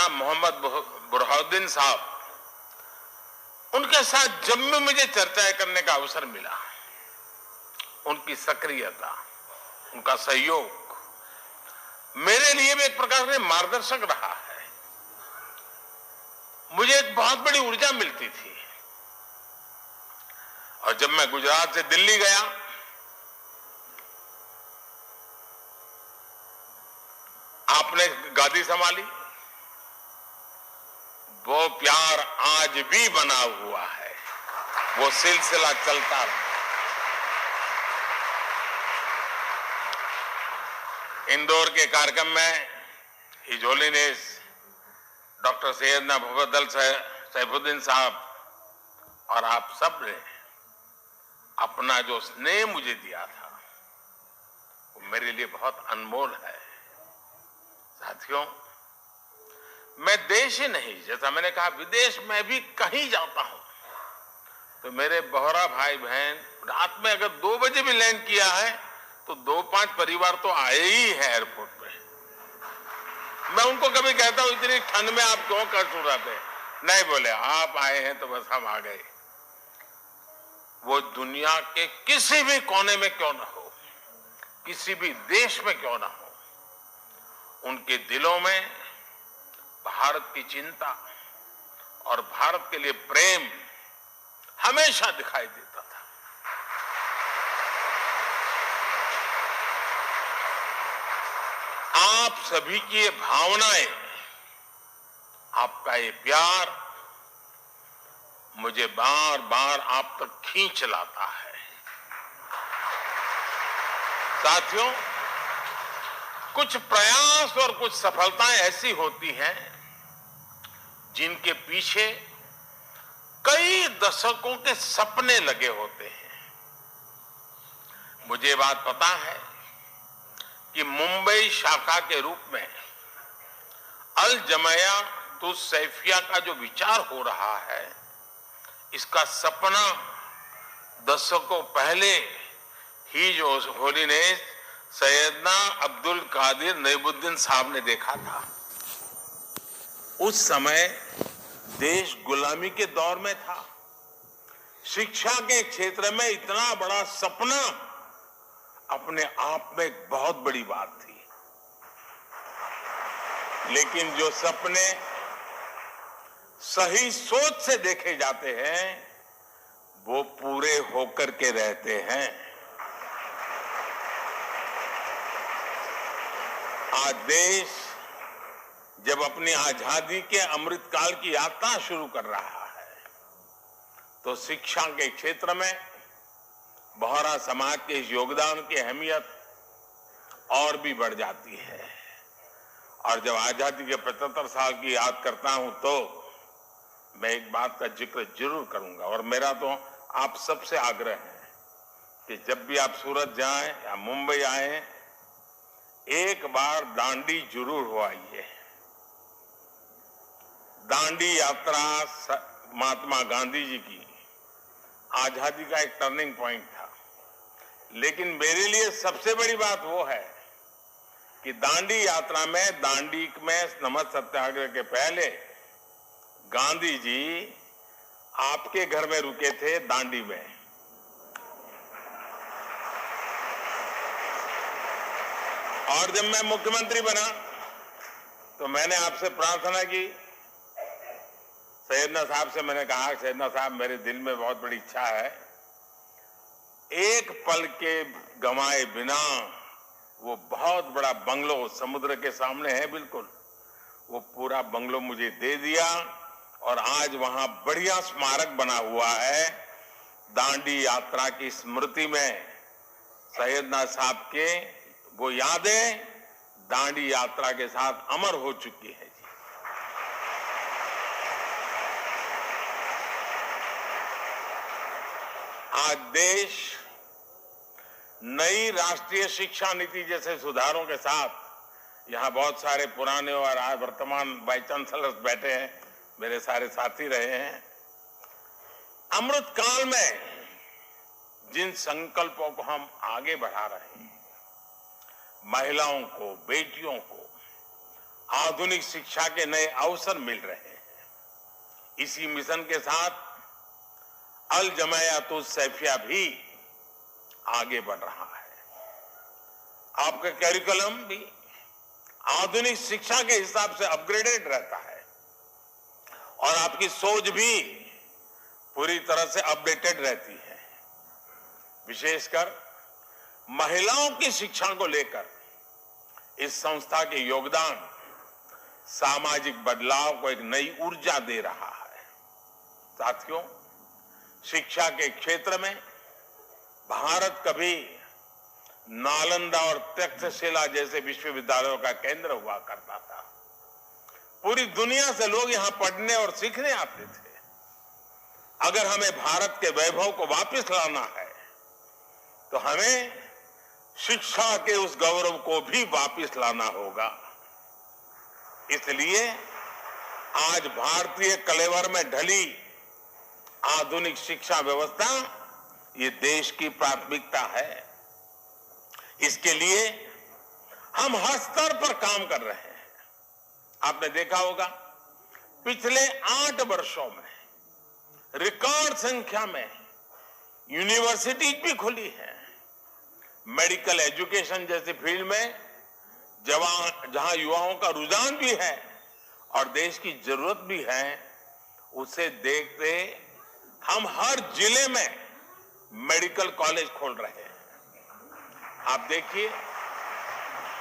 जनाब मोहम्मद बुरहानुद्दीन साहब, उनके साथ जब भी मुझे चर्चाएं करने का अवसर मिला, उनकी सक्रियता, उनका सहयोग मेरे लिए भी एक प्रकार से मार्गदर्शक रहा है। मुझे एक बहुत बड़ी ऊर्जा मिलती थी। और जब मैं गुजरात से दिल्ली गया, आपने गादी संभाली, वो प्यार आज भी बना हुआ है, वो सिलसिला चलता रहा। इंदौर के कार्यक्रम में his holiness doctor Syedna Mufaddal Saifuddin साहब और आप सब ने अपना जो स्नेह मुझे दिया था, वो मेरे लिए बहुत अनमोल है। साथियों, मैं देश ही नहीं, जैसा मैंने कहा, विदेश में भी कहीं जाता हूं तो मेरे बोहरा भाई बहन रात में अगर 2 बजे भी लैंड किया है तो 2-5 परिवार तो आए ही है एयरपोर्ट पे। मैं उनको कभी कहता हूं, इतनी ठंड में आप क्यों कष्ट उठाते? नहीं, बोले आप आए हैं तो बस हम आ गए। वो दुनिया के किसी भी कोने में क्यों ना हो, किसी भी देश में क्यों ना हो, उनके दिलों में भारत की चिंता और भारत के लिए प्रेम हमेशा दिखाई देता था। आप सभी की ये भावनाएं, आपका ये प्यार मुझे बार बार आप तक खींच लाता है। साथियों, कुछ प्रयास और कुछ सफलताएं ऐसी होती हैं जिनके पीछे कई दशकों के सपने लगे होते हैं। मुझे बात पता है कि मुंबई शाखा के रूप में अल जमिया तुस सैफिया का जो विचार हो रहा है, इसका सपना दशकों पहले ही जो होलीनेस सैयदना अब्दुल कादिर नईमुद्दीन साहब ने देखा था। उस समय देश गुलामी के दौर में था। शिक्षा के क्षेत्र में इतना बड़ा सपना अपने आप में एक बहुत बड़ी बात थी। लेकिन जो सपने सही सोच से देखे जाते हैं, वो पूरे होकर के रहते हैं। आज देश जब अपनी आजादी के अमृतकाल की यात्रा शुरू कर रहा है, तो शिक्षा के क्षेत्र में बोहरा समाज के इस योगदान की अहमियत और भी बढ़ जाती है। और जब आजादी के 75 साल की याद करता हूं तो मैं एक बात का जिक्र जरूर करूंगा, और मेरा तो आप सबसे आग्रह है कि जब भी आप सूरत जाएं या मुंबई आए, एक बार दांडी जरूर हो आइए। दांडी यात्रा महात्मा गांधी जी की आजादी का एक टर्निंग पॉइंट था। लेकिन मेरे लिए सबसे बड़ी बात वो है कि दांडी यात्रा में, दांडी में नमक सत्याग्रह के पहले गांधी जी आपके घर में रुके थे दांडी में। और जब मैं मुख्यमंत्री बना तो मैंने आपसे प्रार्थना की, सैयदना साहब से मैंने कहा, सैयदना साहब, मेरे दिल में बहुत बड़ी इच्छा है, एक पल के गंवाए बिना वो बहुत बड़ा बंगलो समुद्र के सामने है, बिल्कुल वो पूरा बंगलो मुझे दे दिया। और आज वहां बढ़िया स्मारक बना हुआ है। दांडी यात्रा की स्मृति में सैयदना साहब के वो यादें दांडी यात्रा के साथ अमर हो चुकी है। आज देश नई राष्ट्रीय शिक्षा नीति जैसे सुधारों के साथ, यहां बहुत सारे पुराने और आज वर्तमान वाइस चांसलर्स बैठे हैं, मेरे सारे साथी रहे हैं, अमृत काल में जिन संकल्पों को हम आगे बढ़ा रहे हैं, महिलाओं को, बेटियों को आधुनिक शिक्षा के नए अवसर मिल रहे हैं। इसी मिशन के साथ अल जमायातुस सैफिया भी आगे बढ़ रहा है। आपका करिकुलम भी आधुनिक शिक्षा के हिसाब से अपग्रेडेड रहता है और आपकी सोच भी पूरी तरह से अपडेटेड रहती है। विशेषकर महिलाओं की शिक्षा को लेकर इस संस्था के योगदान सामाजिक बदलाव को एक नई ऊर्जा दे रहा है। साथियों, शिक्षा के क्षेत्र में भारत कभी नालंदा और तक्षशिला जैसे विश्वविद्यालयों का केंद्र हुआ करता था। पूरी दुनिया से लोग यहां पढ़ने और सीखने आते थे। अगर हमें भारत के वैभव को वापस लाना है तो हमें शिक्षा के उस गौरव को भी वापस लाना होगा। इसलिए आज भारतीय कलेवर में ढली आधुनिक शिक्षा व्यवस्था ये देश की प्राथमिकता है। इसके लिए हम हर स्तर पर काम कर रहे हैं। आपने देखा होगा, पिछले 8 वर्षों में रिकॉर्ड संख्या में यूनिवर्सिटीज भी खुली है। मेडिकल एजुकेशन जैसी फील्ड में जहां युवाओं का रुझान भी है और देश की जरूरत भी है, उसे देखते हम हर जिले में मेडिकल कॉलेज खोल रहे हैं। आप देखिए,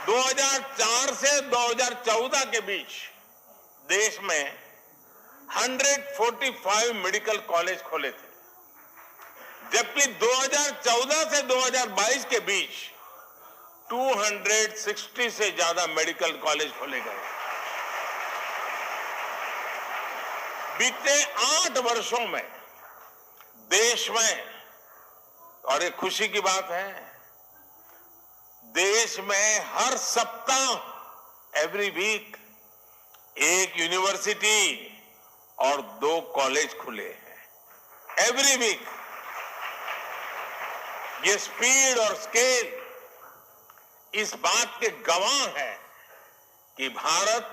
2004 से 2014 के बीच देश में 145 मेडिकल कॉलेज खोले थे, जबकि 2014 से 2022 के बीच 260 से ज्यादा मेडिकल कॉलेज खोले गए। बीते 8 वर्षों में देश में, और एक खुशी की बात है, देश में हर सप्ताह एवरी वीक एक यूनिवर्सिटी और 2 कॉलेज खुले हैं। Every week. ये स्पीड और स्केल इस बात के गवाह है कि भारत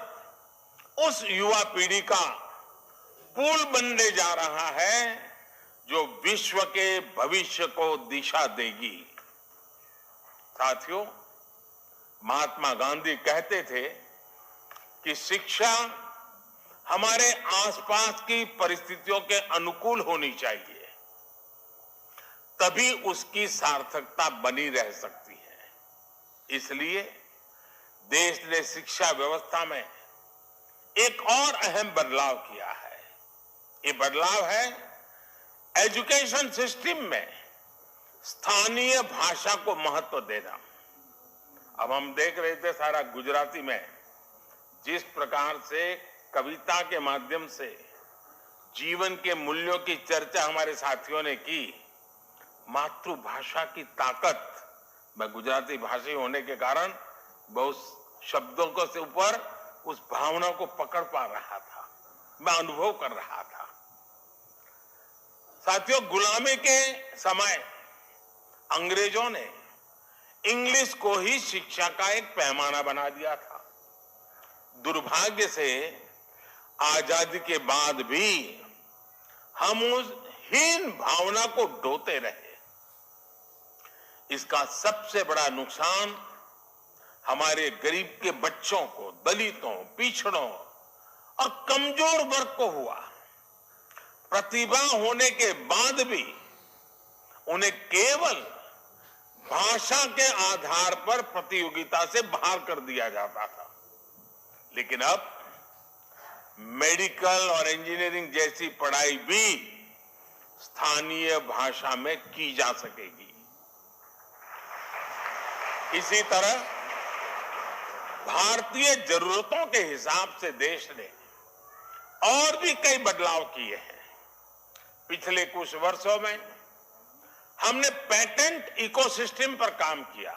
उस युवा पीढ़ी का पुल बनने जा रहा है जो विश्व के भविष्य को दिशा देगी। साथियों, महात्मा गांधी कहते थे कि शिक्षा हमारे आसपास की परिस्थितियों के अनुकूल होनी चाहिए, तभी उसकी सार्थकता बनी रह सकती है। इसलिए देश ने शिक्षा व्यवस्था में एक और अहम बदलाव किया है। ये बदलाव है एजुकेशन सिस्टम में स्थानीय भाषा को महत्व देना। अब हम देख रहे थे सारा गुजराती में जिस प्रकार से कविता के माध्यम से जीवन के मूल्यों की चर्चा हमारे साथियों ने की। मातृभाषा की ताकत, मैं गुजराती भाषी होने के कारण बहुत शब्दों को से ऊपर उस भावना को पकड़ पा रहा था, मैं अनुभव कर रहा था। साथियों, गुलामी के समय अंग्रेजों ने इंग्लिश को ही शिक्षा का एक पैमाना बना दिया था। दुर्भाग्य से आजादी के बाद भी हम उस हीन भावना को ढोते रहे। इसका सबसे बड़ा नुकसान हमारे गरीब के बच्चों को, दलितों, पिछड़ों और कमजोर वर्ग को हुआ। प्रतिभा होने के बाद भी उन्हें केवल भाषा के आधार पर प्रतियोगिता से बाहर कर दिया जाता था। लेकिन अब मेडिकल और इंजीनियरिंग जैसी पढ़ाई भी स्थानीय भाषा में की जा सकेगी। इसी तरह भारतीय जरूरतों के हिसाब से देश ने और भी कई बदलाव किए हैं। पिछले कुछ वर्षों में हमने पेटेंट इकोसिस्टम पर काम किया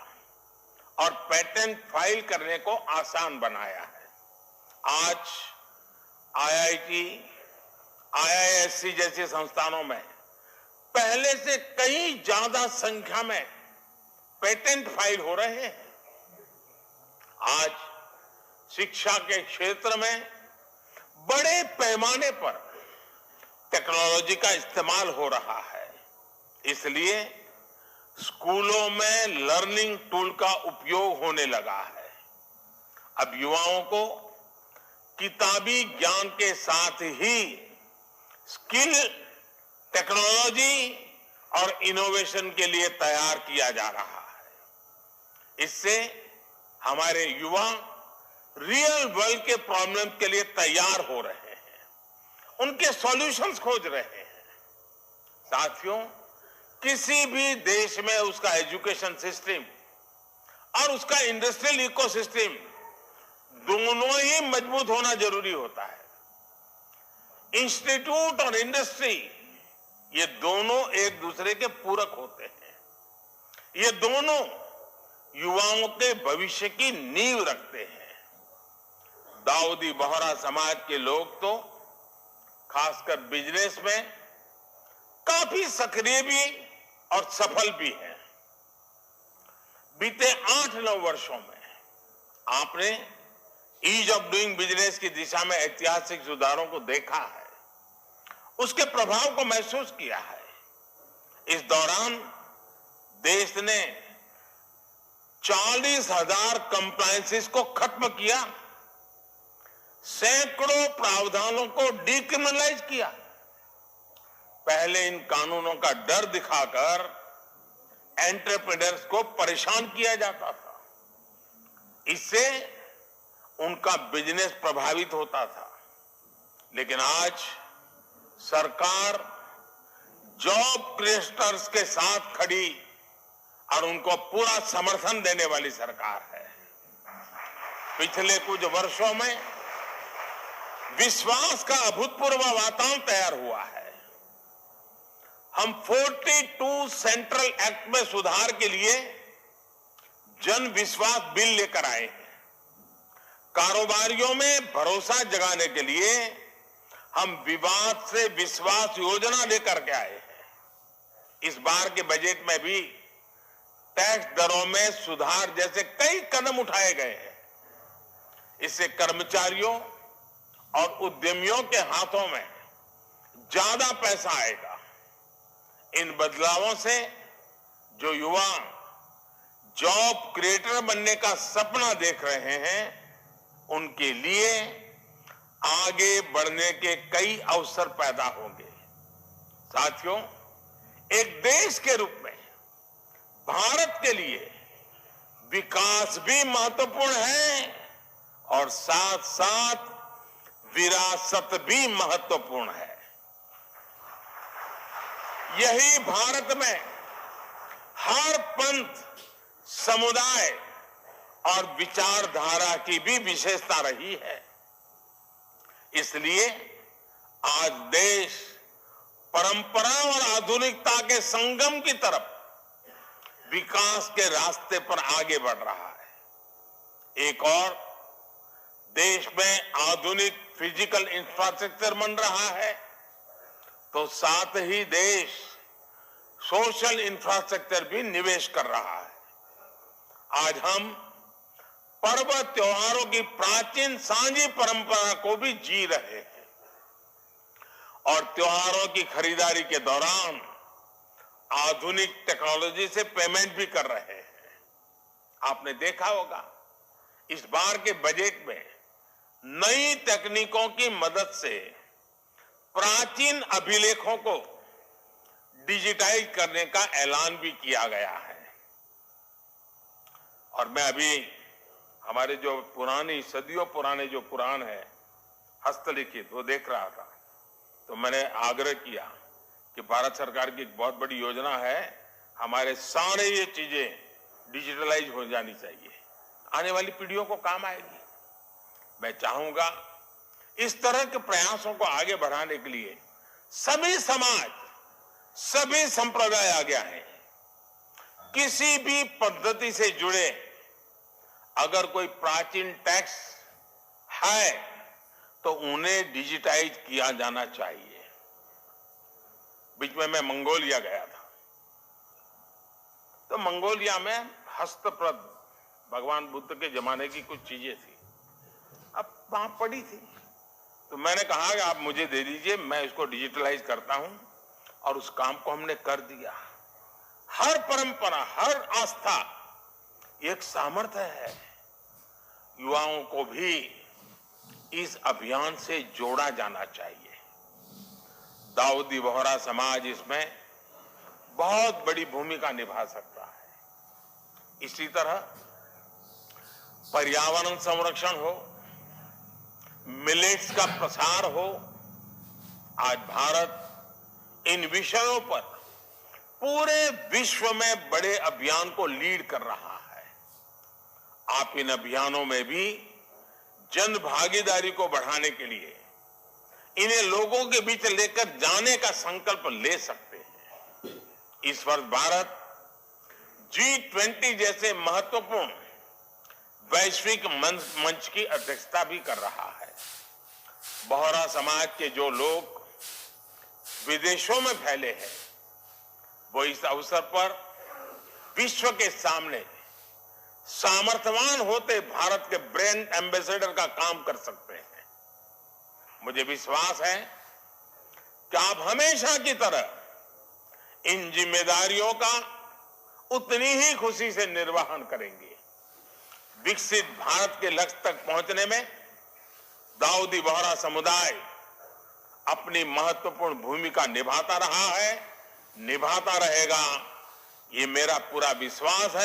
और पेटेंट फाइल करने को आसान बनाया है। आज आईआईटी, आईआईएससी जैसे संस्थानों में पहले से कई ज्यादा संख्या में पेटेंट फाइल हो रहे हैं। आज शिक्षा के क्षेत्र में बड़े पैमाने पर टेक्नोलॉजी का इस्तेमाल हो रहा है। इसलिए स्कूलों में लर्निंग टूल का उपयोग होने लगा है। अब युवाओं को किताबी ज्ञान के साथ ही स्किल, टेक्नोलॉजी और इनोवेशन के लिए तैयार किया जा रहा है। इससे हमारे युवा रियल वर्ल्ड के प्रॉब्लम के लिए तैयार हो रहे हैं, उनके सॉल्यूशंस खोज रहे हैं। साथियों, किसी भी देश में उसका एजुकेशन सिस्टम और उसका इंडस्ट्रियल इकोसिस्टम दोनों ही मजबूत होना जरूरी होता है। इंस्टीट्यूट और इंडस्ट्री ये दोनों एक दूसरे के पूरक होते हैं। ये दोनों युवाओं के भविष्य की नींव रखते हैं। दाऊदी बोहरा समाज के लोग तो खासकर बिजनेस में काफी सक्रिय भी और सफल भी हैं। बीते 8-9 वर्षों में आपने ईज ऑफ डूइंग बिजनेस की दिशा में ऐतिहासिक सुधारों को देखा है, उसके प्रभाव को महसूस किया है। इस दौरान देश ने 40,000 कंप्लायंसेस को खत्म किया, सैकड़ों प्रावधानों को डीक्रिमिनलाइज किया। पहले इन कानूनों का डर दिखाकर एंटरप्रेन्योर्स को परेशान किया जाता था। इससे उनका बिजनेस प्रभावित होता था। लेकिन आज सरकार जॉब क्रिएटर्स के साथ खड़ी और उनको पूरा समर्थन देने वाली सरकार है। पिछले कुछ वर्षों में विश्वास का अभूतपूर्व वातावरण तैयार हुआ है। हम 42 सेंट्रल एक्ट में सुधार के लिए जन विश्वास बिल लेकर आए हैं। कारोबारियों में भरोसा जगाने के लिए हम विवाद से विश्वास योजना लेकर के आए हैं। इस बार के बजट में भी टैक्स दरों में सुधार जैसे कई कदम उठाए गए हैं। इससे कर्मचारियों और उद्यमियों के हाथों में ज्यादा पैसा आएगा। इन बदलावों से जो युवा जॉब क्रिएटर बनने का सपना देख रहे हैं, उनके लिए आगे बढ़ने के कई अवसर पैदा होंगे। साथियों, एक देश के रूप में भारत के लिए विकास भी महत्वपूर्ण है और साथ साथ विरासत भी महत्वपूर्ण है। यही भारत में हर पंथ, समुदाय और विचारधारा की भी विशेषता रही है। इसलिए आज देश परंपरा और आधुनिकता के संगम की तरफ विकास के रास्ते पर आगे बढ़ रहा है। एक और देश में आधुनिक फिजिकल इंफ्रास्ट्रक्चर बन रहा है, तो साथ ही देश सोशल इंफ्रास्ट्रक्चर भी निवेश कर रहा है। आज हम पर्व त्योहारों की प्राचीन सांझी परंपरा को भी जी रहे हैं और त्योहारों की खरीदारी के दौरान आधुनिक टेक्नोलॉजी से पेमेंट भी कर रहे हैं। आपने देखा होगा, इस बार के बजट में नई तकनीकों की मदद से प्राचीन अभिलेखों को डिजिटाइज करने का ऐलान भी किया गया है। और मैं अभी हमारे जो पुरानी सदियों पुराने जो पुराण है हस्तलिखित, वो देख रहा था, तो मैंने आग्रह किया कि भारत सरकार की एक बहुत बड़ी योजना है, हमारे सारे ये चीजें डिजिटलाइज हो जानी चाहिए, आने वाली पीढ़ियों को काम आएगी। मैं चाहूंगा इस तरह के प्रयासों को आगे बढ़ाने के लिए सभी समाज, सभी संप्रदाय आगे आए। किसी भी पद्धति से जुड़े अगर कोई प्राचीन टैक्स है तो उन्हें डिजिटाइज किया जाना चाहिए। बीच में मैं मंगोलिया गया था, तो मंगोलिया में हस्तप्रत भगवान बुद्ध के जमाने की कुछ चीजें थी। वहां पड़ी थी। तो मैंने कहा कि आप मुझे दे दीजिए, मैं इसको डिजिटलाइज करता हूं, और उस काम को हमने कर दिया। हर परंपरा, हर आस्था एक सामर्थ्य है। युवाओं को भी इस अभियान से जोड़ा जाना चाहिए। दाऊदी बोहरा समाज इसमें बहुत बड़ी भूमिका निभा सकता है। इसी तरह पर्यावरण संरक्षण हो, मिलेट्स का प्रसार हो, आज भारत इन विषयों पर पूरे विश्व में बड़े अभियान को लीड कर रहा है। आप इन अभियानों में भी जन भागीदारी को बढ़ाने के लिए इन्हें लोगों के बीच लेकर जाने का संकल्प ले सकते हैं। इस वर्ष भारत G20 जैसे महत्वपूर्ण वैश्विक मंच की अध्यक्षता भी कर रहा है। बोहरा समाज के जो लोग विदेशों में फैले हैं, वो इस अवसर पर विश्व के सामने सामर्थ्यवान होते भारत के ब्रांड एम्बेसडर का काम कर सकते हैं। मुझे विश्वास है कि आप हमेशा की तरह इन जिम्मेदारियों का उतनी ही खुशी से निर्वहन करेंगे। विकसित भारत के लक्ष्य तक पहुंचने में दाऊदी बोहरा समुदाय अपनी महत्वपूर्ण भूमिका निभाता रहा है, निभाता रहेगा, ये मेरा पूरा विश्वास है।